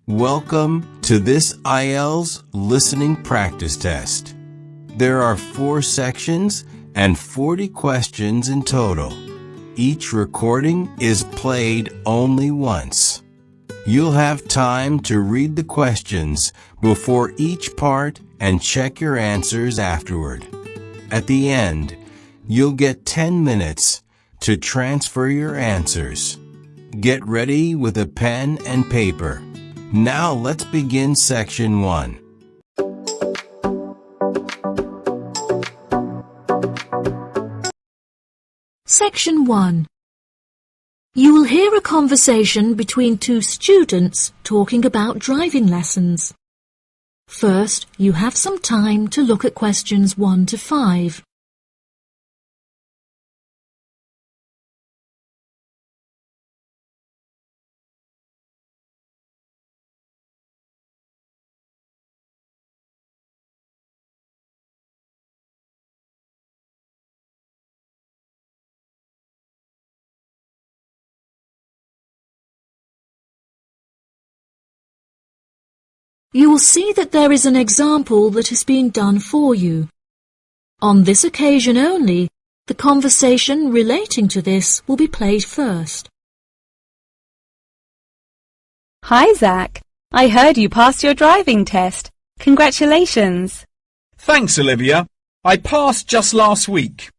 Welcome to this IELTS listening practice test. There are 4 sections and 40 questions in total. Each recording is played only once. You'll have time to read the questions before each part and check your answers afterward. At the end, you'll get 10 minutes to transfer your answers. Get ready with a pen and paper. Now let's begin section 1. Section 1. You will hear a conversation between 2 students talking about driving lessons. First, you have some time to look at questions 1 to 5. You will see that there is an example that has been done for you. On this occasion only, the conversation relating to this will be played first. Hi, Zach. I heard you passed your driving test. Congratulations. Thanks, Olivia. I passed just last week.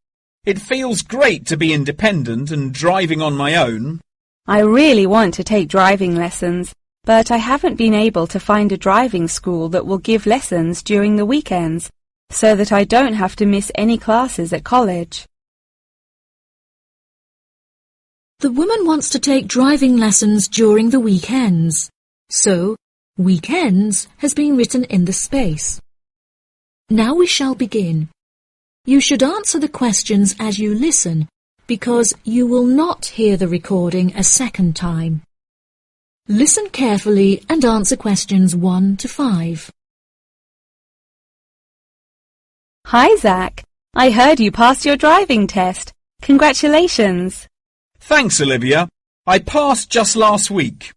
It feels great to be independent and driving on my own. I really want to take driving lessons, but I haven't been able to find a driving school that will give lessons during the weekends, so that I don't have to miss any classes at college. The woman wants to take driving lessons during the weekends, so weekends has been written in the space. Now we shall begin. You should answer the questions as you listen, because you will not hear the recording a second time. Listen carefully and answer questions 1 to 5. Hi, Zach. I heard you passed your driving test. Congratulations. Thanks, Olivia. I passed just last week.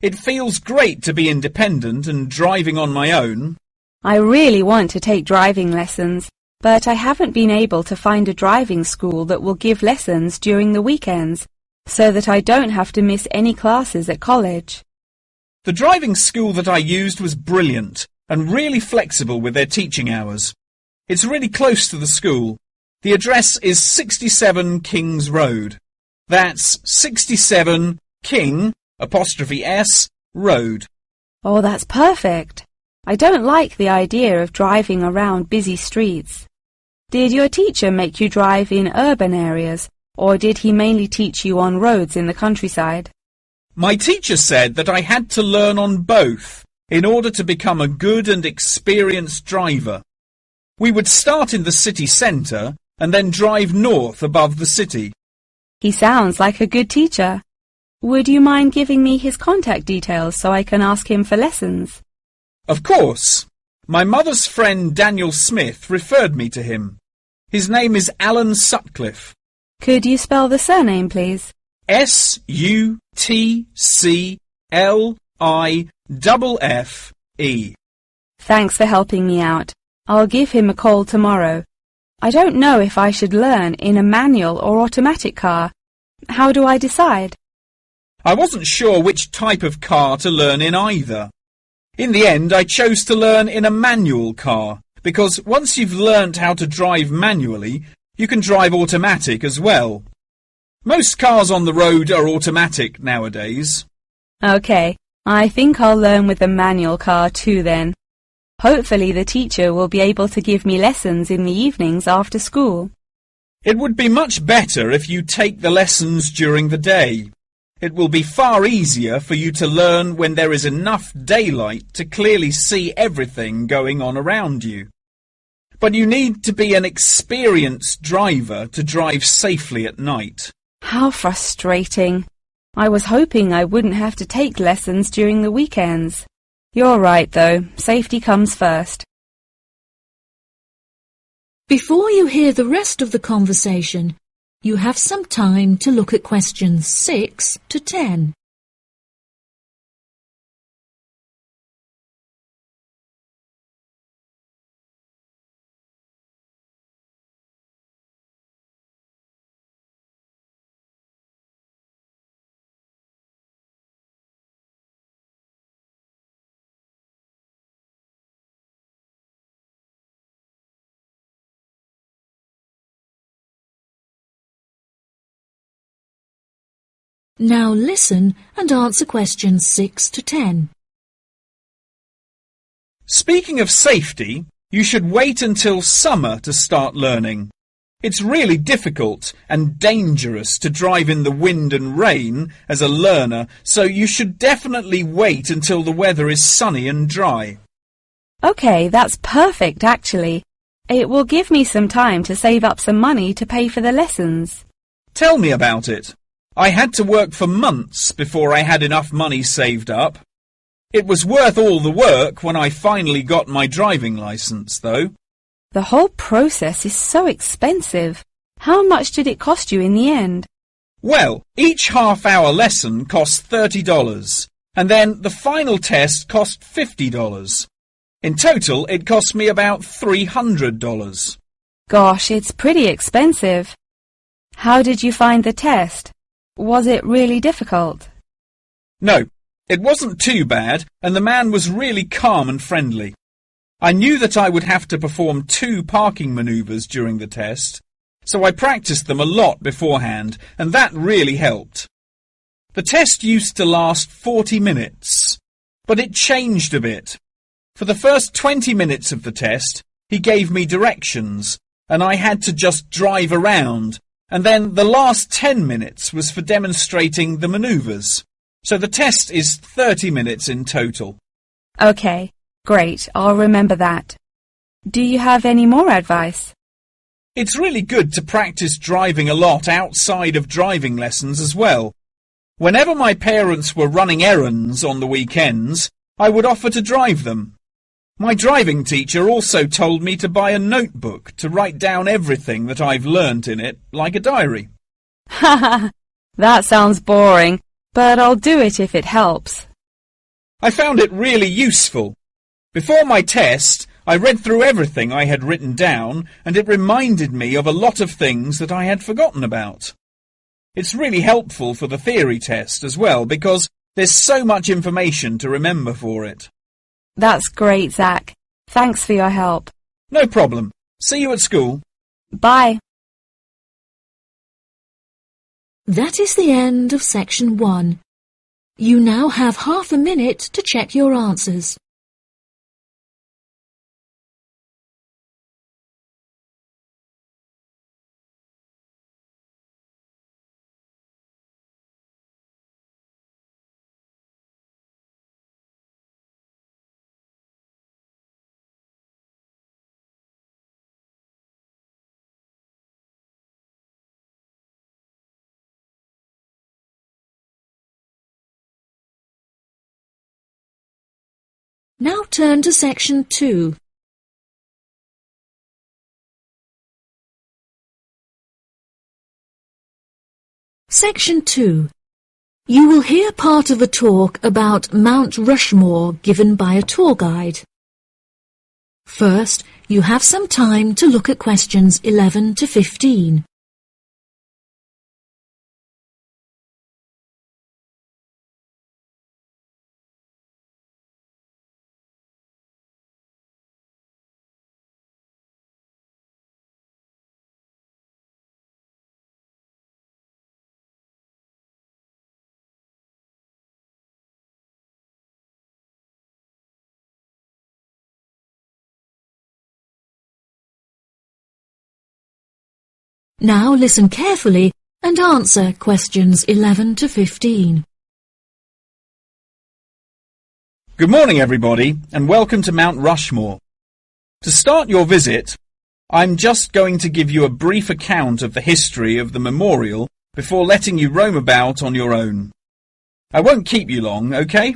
It feels great to be independent and driving on my own. I really want to take driving lessons, but I haven't been able to find a driving school that will give lessons during the weekends, so that I don't have to miss any classes at college. The driving school that I used was brilliant and really flexible with their teaching hours. It's really close to the school. The address is 67 Kings Road. That's 67 King''S Road. Oh, that's perfect. I don't like the idea of driving around busy streets. Did your teacher make you drive in urban areas, or did he mainly teach you on roads in the countryside? My teacher said that I had to learn on both in order to become a good and experienced driver. We would start in the city centre and then drive north above the city. He sounds like a good teacher. Would you mind giving me his contact details so I can ask him for lessons? Of course. My mother's friend Daniel Smith referred me to him. His name is Alan Sutcliffe. Could you spell the surname, please? Sutcliffe. Thanks for helping me out. I'll give him a call tomorrow. I don't know if I should learn in a manual or automatic car. How do I decide? I wasn't sure which type of car to learn in either. In the end, I chose to learn in a manual car, because once you've learnt how to drive manually, you can drive automatic as well. Most cars on the road are automatic nowadays. Okay, I think I'll learn with the manual car too then. Hopefully the teacher will be able to give me lessons in the evenings after school. It would be much better if you take the lessons during the day. It will be far easier for you to learn when there is enough daylight to clearly see everything going on around you. But you need to be an experienced driver to drive safely at night. How frustrating. I was hoping I wouldn't have to take lessons during the weekends. You're right, though. Safety comes first. Before you hear the rest of the conversation, you have some time to look at questions 6 to 10. Now listen and answer questions 6 to 10. Speaking of safety, you should wait until summer to start learning. It's really difficult and dangerous to drive in the wind and rain as a learner, so you should definitely wait until the weather is sunny and dry. Okay, that's perfect actually. It will give me some time to save up some money to pay for the lessons. Tell me about it. I had to work for months before I had enough money saved up. It was worth all the work when I finally got my driving licence, though. The whole process is so expensive. How much did it cost you in the end? Well, each half-hour lesson cost $30, and then the final test cost $50. In total, it cost me about $300. Gosh, it's pretty expensive. How did you find the test? Was it really difficult? No, it wasn't too bad, and the man was really calm and friendly. I knew that I would have to perform 2 parking manoeuvres during the test, so I practiced them a lot beforehand, and that really helped. The test used to last 40 minutes, but it changed a bit. For the first 20 minutes of the test, he gave me directions, and I had to just drive around, and then the last 10 minutes was for demonstrating the manoeuvres. So the test is 30 minutes in total. Okay, great. I'll remember that. Do you have any more advice? It's really good to practice driving a lot outside of driving lessons as well. Whenever my parents were running errands on the weekends, I would offer to drive them. My driving teacher also told me to buy a notebook to write down everything that I've learnt in it, like a diary. Haha, that sounds boring, but I'll do it if it helps. I found it really useful. Before my test, I read through everything I had written down, and it reminded me of a lot of things that I had forgotten about. It's really helpful for the theory test as well, because there's so much information to remember for it. That's great, Zach. Thanks for your help. No problem. See you at school. Bye. That is the end of section 1. You now have half a minute to check your answers. Now turn to section 2. Section 2. You will hear part of a talk about Mount Rushmore given by a tour guide. First, you have some time to look at questions 11 to 15. Now listen carefully and answer questions 11 to 15. Good morning, everybody, and welcome to Mount Rushmore. To start your visit, I'm just going to give you a brief account of the history of the memorial before letting you roam about on your own. I won't keep you long, okay?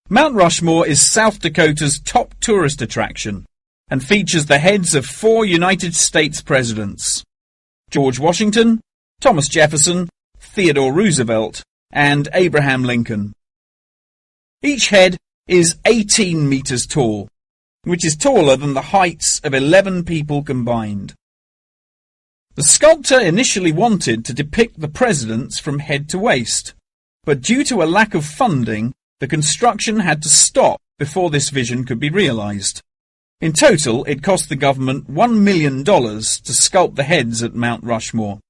Mount Rushmore is South Dakota's top tourist attraction and features the heads of 4 United States presidents: George Washington, Thomas Jefferson, Theodore Roosevelt, and Abraham Lincoln. Each head is 18 meters tall, which is taller than the heights of 11 people combined. The sculptor initially wanted to depict the presidents from head to waist, but due to a lack of funding, the construction had to stop before this vision could be realized. In total, it cost the government $1 million to sculpt the heads at Mount Rushmore.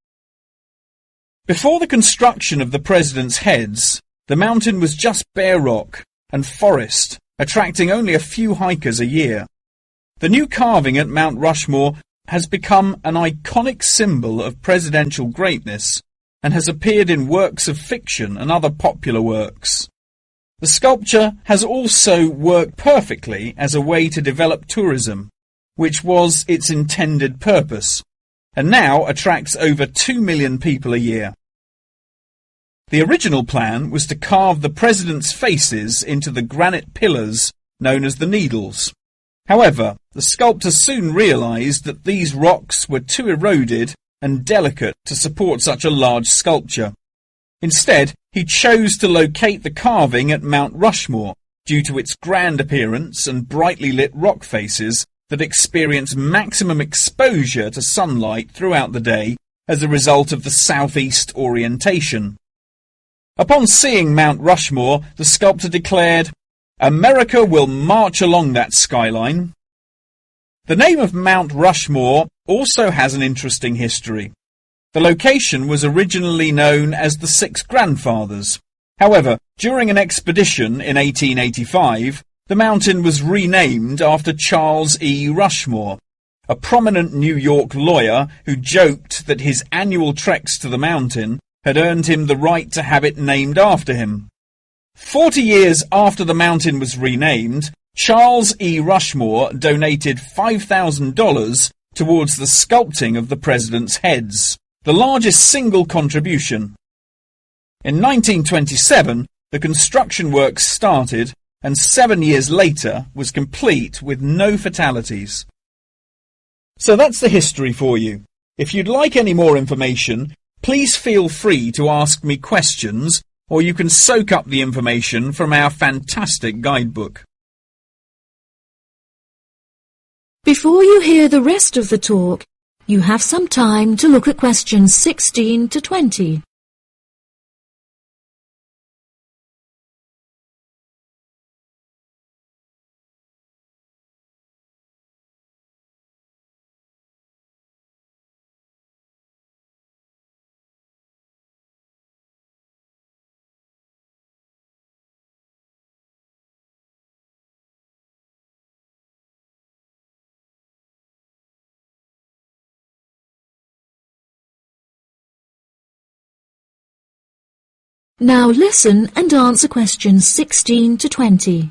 Before the construction of the president's heads, the mountain was just bare rock and forest, attracting only a few hikers a year. The new carving at Mount Rushmore has become an iconic symbol of presidential greatness and has appeared in works of fiction and other popular works. The sculpture has also worked perfectly as a way to develop tourism, which was its intended purpose, and now attracts over 2 million people a year. The original plan was to carve the president's faces into the granite pillars known as the Needles. However, the sculptor soon realized that these rocks were too eroded and delicate to support such a large sculpture. Instead, he chose to locate the carving at Mount Rushmore due to its grand appearance and brightly lit rock faces that experience maximum exposure to sunlight throughout the day as a result of the southeast orientation. Upon seeing Mount Rushmore, the sculptor declared, "America will march along that skyline." The name of Mount Rushmore also has an interesting history. The location was originally known as the Six Grandfathers. However, during an expedition in 1885, the mountain was renamed after Charles E. Rushmore, a prominent New York lawyer who joked that his annual treks to the mountain had earned him the right to have it named after him. 40 years after the mountain was renamed, Charles E. Rushmore donated $5,000 towards the sculpting of the president's heads, the largest single contribution. In 1927, the construction work started and 7 years later was complete with no fatalities. So that's the history for you. If you'd like any more information, please feel free to ask me questions, or you can soak up the information from our fantastic guidebook. Before you hear the rest of the talk, you have some time to look at questions 16 to 20. Now listen and answer questions 16 to 20.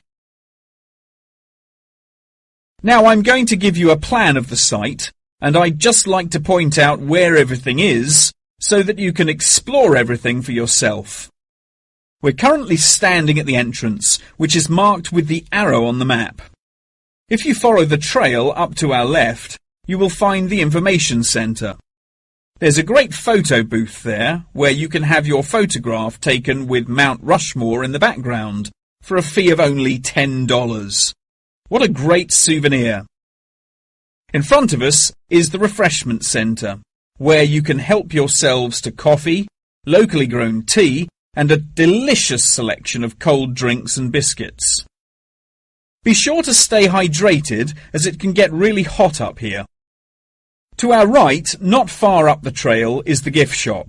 Now I'm going to give you a plan of the site, and I'd just like to point out where everything is so that you can explore everything for yourself. We're currently standing at the entrance, which is marked with the arrow on the map. If you follow the trail up to our left, you will find the information centre. There's a great photo booth there where you can have your photograph taken with Mount Rushmore in the background for a fee of only $10. What a great souvenir! In front of us is the refreshment centre, where you can help yourselves to coffee, locally grown tea, and a delicious selection of cold drinks and biscuits. Be sure to stay hydrated as it can get really hot up here. To our right, not far up the trail, is the gift shop.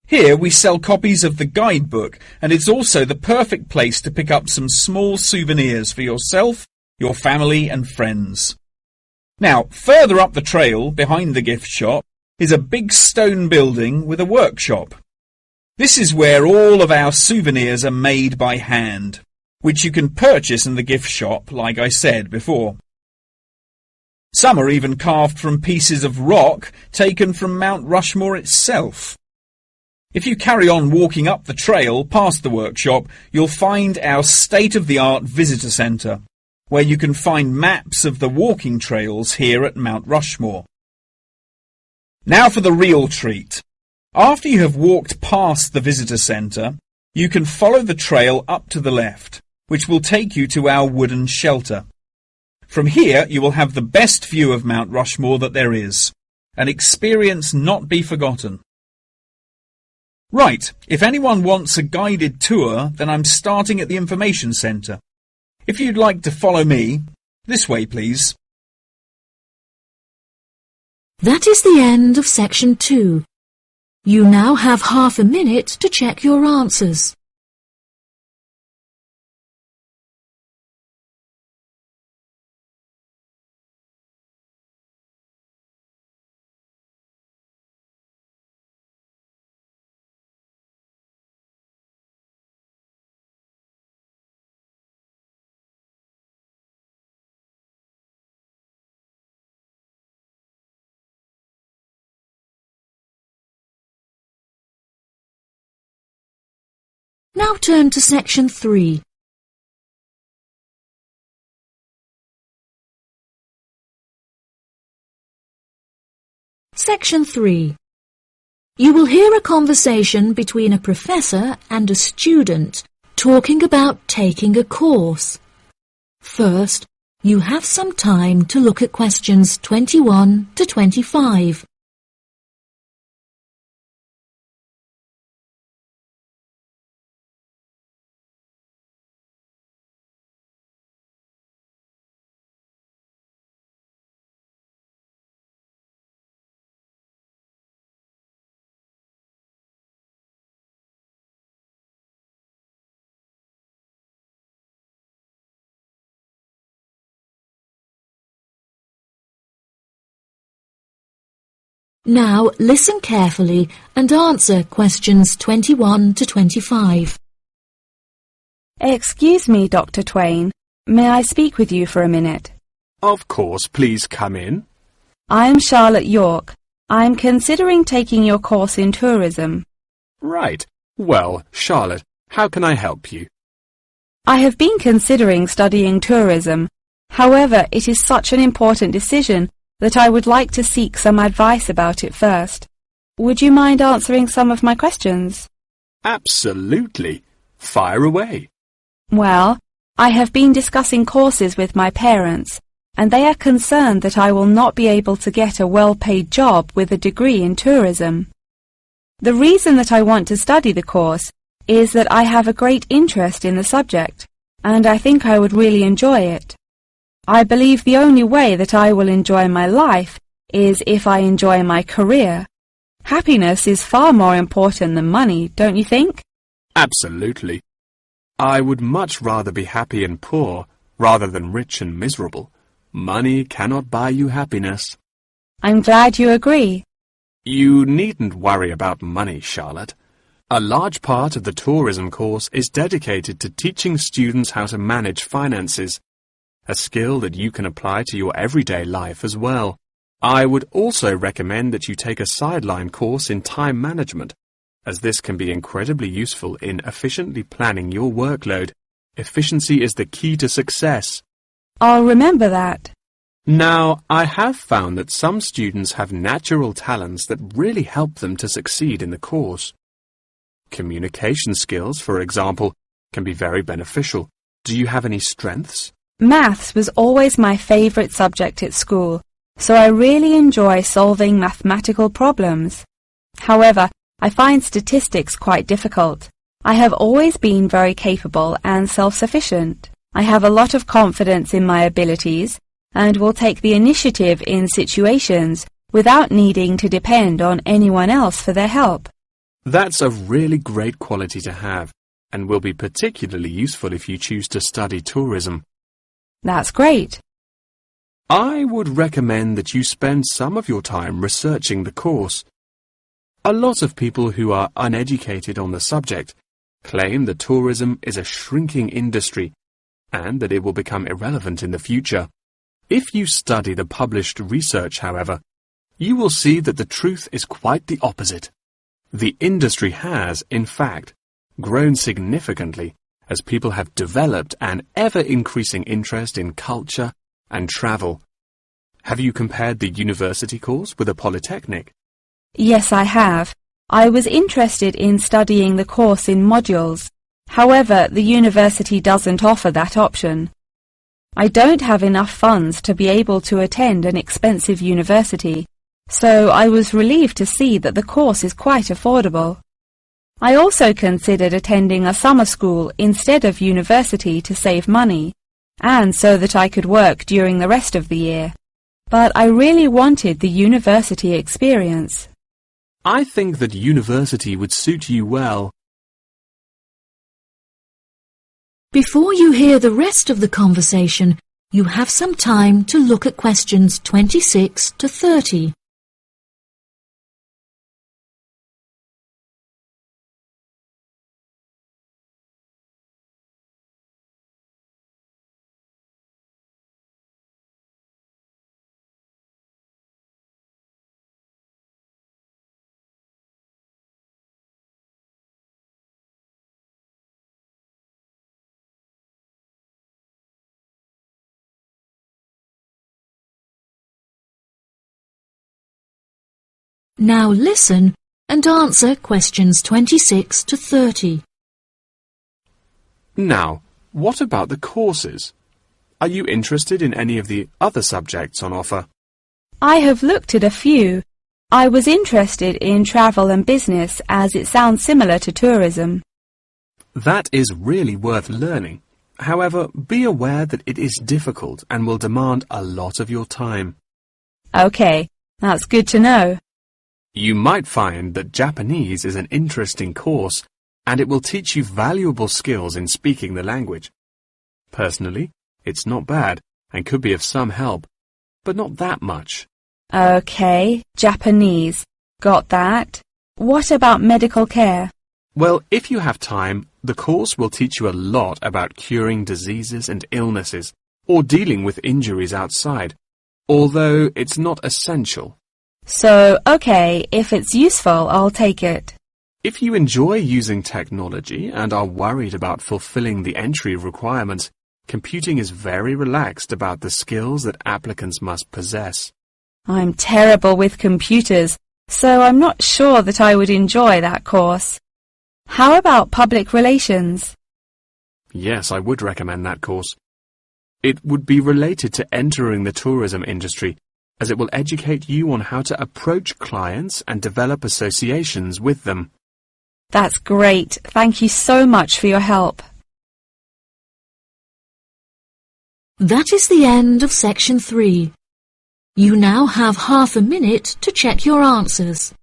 Here we sell copies of the guidebook, and it's also the perfect place to pick up some small souvenirs for yourself, your family and friends. Now, further up the trail, behind the gift shop, is a big stone building with a workshop. This is where all of our souvenirs are made by hand, which you can purchase in the gift shop, like I said before. Some are even carved from pieces of rock taken from Mount Rushmore itself. If you carry on walking up the trail past the workshop, you'll find our state-of-the-art visitor centre, where you can find maps of the walking trails here at Mount Rushmore. Now for the real treat. After you have walked past the visitor centre, you can follow the trail up to the left, which will take you to our wooden shelter. From here, you will have the best view of Mount Rushmore that there is, an experience not be forgotten. Right, if anyone wants a guided tour, then I'm starting at the information centre. If you'd like to follow me, this way please. That is the end of section 2. You now have half a minute to check your answers. Now turn to section 3. Section 3. You will hear a conversation between a professor and a student talking about taking a course. First, you have some time to look at questions 21 to 25. Now listen carefully and answer questions 21 to 25. Excuse me, Dr. Twain. May I speak with you for a minute? Of course, please come in. I'm Charlotte York. I'm considering taking your course in tourism. Right. Well, Charlotte, how can I help you? I have been considering studying tourism. However, it is such an important decision that I would like to seek some advice about it first. Would you mind answering some of my questions? Absolutely. Fire away. Well, I have been discussing courses with my parents, and they are concerned that I will not be able to get a well-paid job with a degree in tourism. The reason that I want to study the course is that I have a great interest in the subject, and I think I would really enjoy it. I believe the only way that I will enjoy my life is if I enjoy my career. Happiness is far more important than money, don't you think? Absolutely. I would much rather be happy and poor rather than rich and miserable. Money cannot buy you happiness. I'm glad you agree. You needn't worry about money, Charlotte. A large part of the tourism course is dedicated to teaching students how to manage finances, a skill that you can apply to your everyday life as well. I would also recommend that you take a sideline course in time management, as this can be incredibly useful in efficiently planning your workload. Efficiency is the key to success. I'll remember that. Now, I have found that some students have natural talents that really help them to succeed in the course. Communication skills, for example, can be very beneficial. Do you have any strengths? Maths was always my favourite subject at school, so I really enjoy solving mathematical problems. However, I find statistics quite difficult. I have always been very capable and self-sufficient. I have a lot of confidence in my abilities and will take the initiative in situations without needing to depend on anyone else for their help. That's a really great quality to have and will be particularly useful if you choose to study tourism. That's great. I would recommend that you spend some of your time researching the course. A lot of people who are uneducated on the subject claim that tourism is a shrinking industry and that it will become irrelevant in the future. If you study the published research, however, you will see that the truth is quite the opposite. The industry has, in fact, grown significantly as people have developed an ever-increasing interest in culture and travel. Have you compared the university course with a polytechnic? Yes, I have. I was interested in studying the course in modules. However, the university doesn't offer that option. I don't have enough funds to be able to attend an expensive university, so I was relieved to see that the course is quite affordable. I also considered attending a summer school instead of university to save money, and so that I could work during the rest of the year. But I really wanted the university experience. I think that university would suit you well. Before you hear the rest of the conversation, you have some time to look at questions 26 to 30. Now listen and answer questions 26 to 30. Now, what about the courses? Are you interested in any of the other subjects on offer? I have looked at a few. I was interested in travel and business as it sounds similar to tourism. That is really worth learning. However, be aware that it is difficult and will demand a lot of your time. Okay, that's good to know. You might find that Japanese is an interesting course and it will teach you valuable skills in speaking the language. Personally, it's not bad and could be of some help, but not that much. Okay, Japanese. Got that. What about medical care? Well, if you have time, the course will teach you a lot about curing diseases and illnesses or dealing with injuries outside, although it's not essential. So, okay, if it's useful, I'll take it. If you enjoy using technology and are worried about fulfilling the entry requirements, computing is very relaxed about the skills that applicants must possess. I'm terrible with computers, so I'm not sure that I would enjoy that course. How about public relations? Yes, I would recommend that course. It would be related to entering the tourism industry, as it will educate you on how to approach clients and develop associations with them. That's great. Thank you so much for your help. That is the end of section 3. You now have half a minute to check your answers.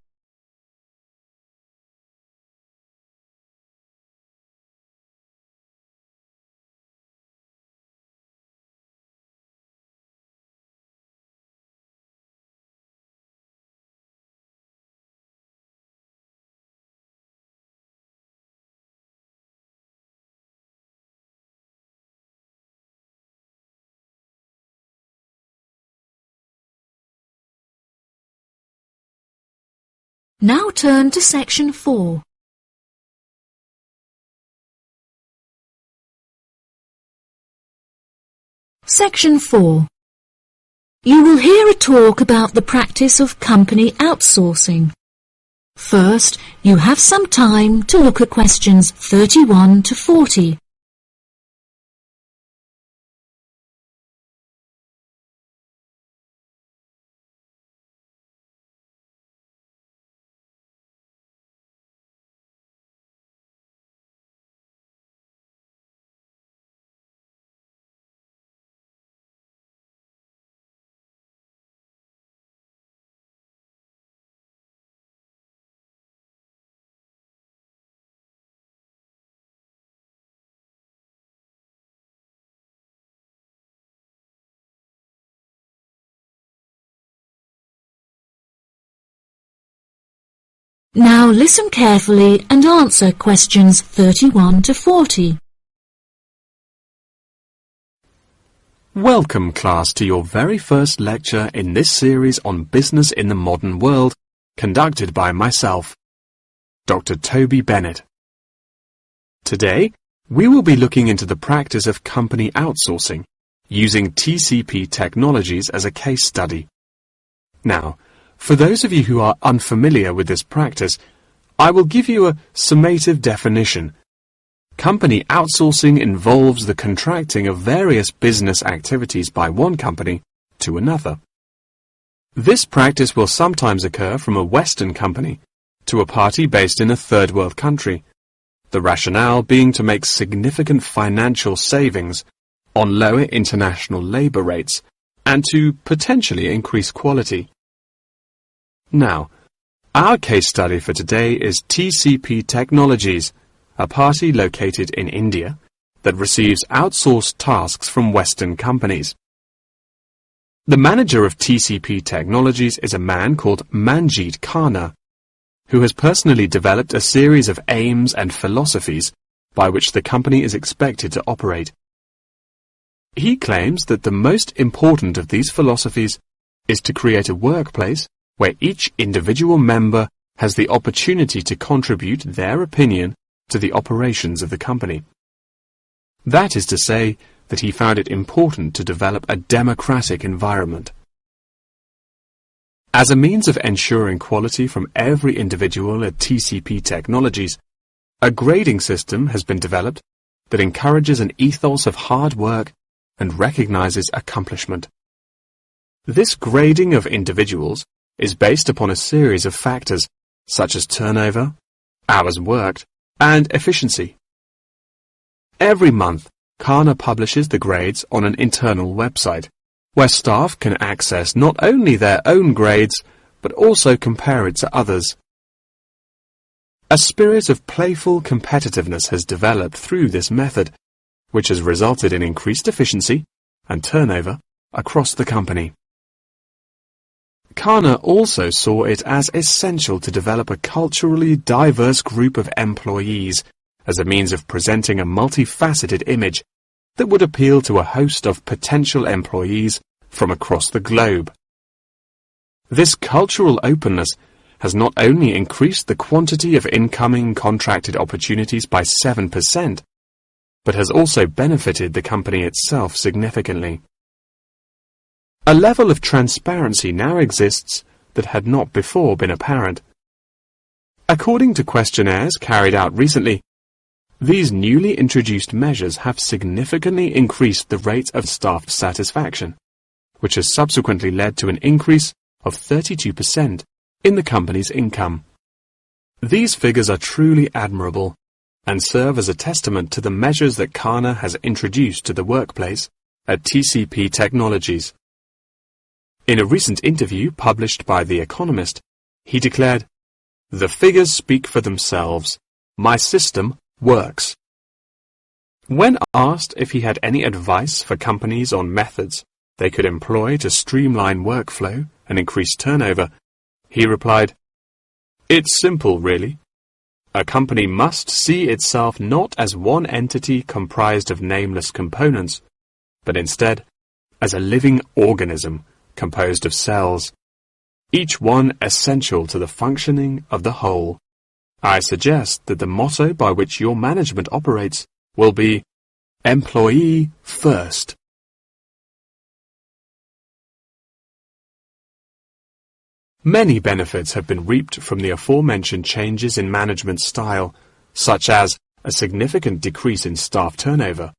Now turn to section 4. Section 4. You will hear a talk about the practice of company outsourcing. First, you have some time to look at questions 31 to 40. Now listen carefully and answer questions 31 to 40. Welcome, class, to your very first lecture in this series on business in the modern world, conducted by myself, Dr. Toby Bennett. Today, we will be looking into the practice of company outsourcing, using TCP technologies as a case study. Now, for those of you who are unfamiliar with this practice, I will give you a summative definition. Company outsourcing involves the contracting of various business activities by one company to another. This practice will sometimes occur from a Western company to a party based in a third world country, the rationale being to make significant financial savings on lower international labour rates and to potentially increase quality. Now, Our case study for today is TCP Technologies, a party located in India that receives outsourced tasks from Western companies. The manager of TCP Technologies is a man called Manjeet Khanna, who has personally developed a series of aims and philosophies by which the company is expected to operate. He claims that the most important of these philosophies is to create a workplace where each individual member has the opportunity to contribute their opinion to the operations of the company. That is to say that he found it important to develop a democratic environment. As a means of ensuring quality from every individual at TCP Technologies, a grading system has been developed that encourages an ethos of hard work and recognizes accomplishment. This grading of individuals is based upon a series of factors such as turnover, hours worked, and efficiency. Every month, Khanna publishes the grades on an internal website, where staff can access not only their own grades, but also compare it to others. A spirit of playful competitiveness has developed through this method, which has resulted in increased efficiency and turnover across the company. Khanna also saw it as essential to develop a culturally diverse group of employees as a means of presenting a multifaceted image that would appeal to a host of potential employees from across the globe. This cultural openness has not only increased the quantity of incoming contracted opportunities by 7%, but has also benefited the company itself significantly. A level of transparency now exists that had not before been apparent. According to questionnaires carried out recently, these newly introduced measures have significantly increased the rate of staff satisfaction, which has subsequently led to an increase of 32% in the company's income. These figures are truly admirable and serve as a testament to the measures that Khanna has introduced to the workplace at TCP Technologies. In a recent interview published by The Economist, he declared, "The figures speak for themselves. My system works." When asked if he had any advice for companies on methods they could employ to streamline workflow and increase turnover, he replied, "It's simple, really. A company must see itself not as one entity comprised of nameless components, but instead as a living organism composed of cells, each one essential to the functioning of the whole. I suggest that the motto by which your management operates will be employee first." Many benefits have been reaped from the aforementioned changes in management style, such as a significant decrease in staff turnover.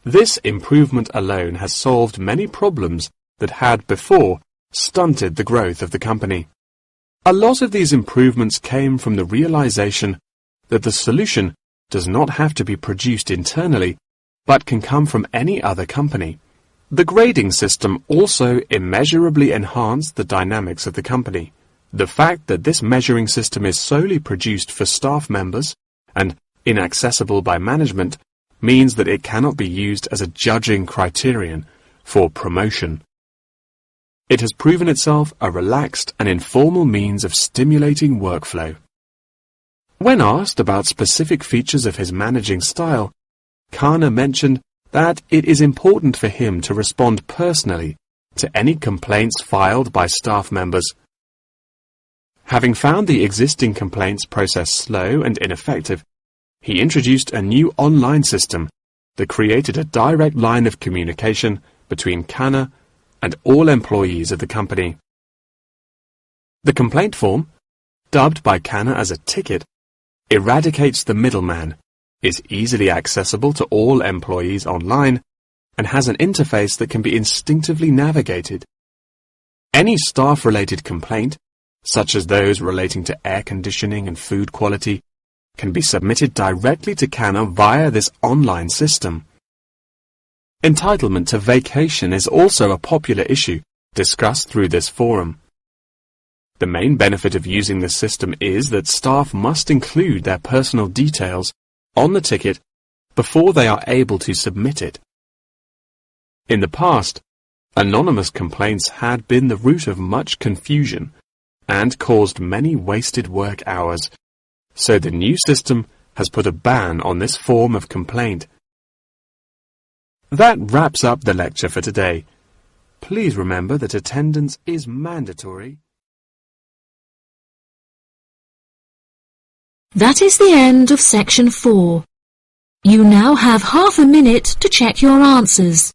This improvement alone has solved many problems that had before stunted the growth of the company. A lot of these improvements came from the realization that the solution does not have to be produced internally, but can come from any other company. The grading system also immeasurably enhanced the dynamics of the company. The fact that this measuring system is solely produced for staff members and inaccessible by management means that it cannot be used as a judging criterion for promotion. It has proven itself a relaxed and informal means of stimulating workflow. When asked about specific features of his managing style, Khanna mentioned that it is important for him to respond personally to any complaints filed by staff members. Having found the existing complaints process slow and ineffective, he introduced a new online system that created a direct line of communication between Khanna and all employees of the company. The complaint form, dubbed by Khanna as a ticket, eradicates the middleman, is easily accessible to all employees online, and has an interface that can be instinctively navigated. Any staff-related complaint, such as those relating to air conditioning and food quality, can be submitted directly to Khanna via this online system. Entitlement to vacation is also a popular issue discussed through this forum. The main benefit of using this system is that staff must include their personal details on the ticket before they are able to submit it. In the past, anonymous complaints had been the root of much confusion and caused many wasted work hours, so the new system has put a ban on this form of complaint. That wraps up the lecture for today. Please remember that attendance is mandatory. That is the end of section 4. You now have half a minute to check your answers.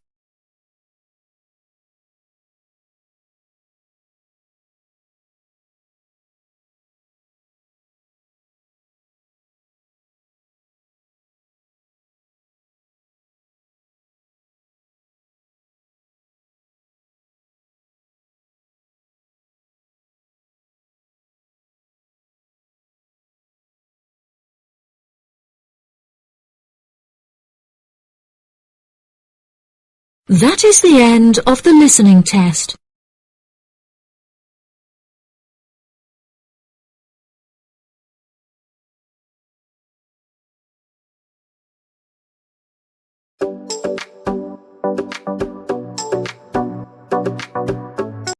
That is the end of the listening test.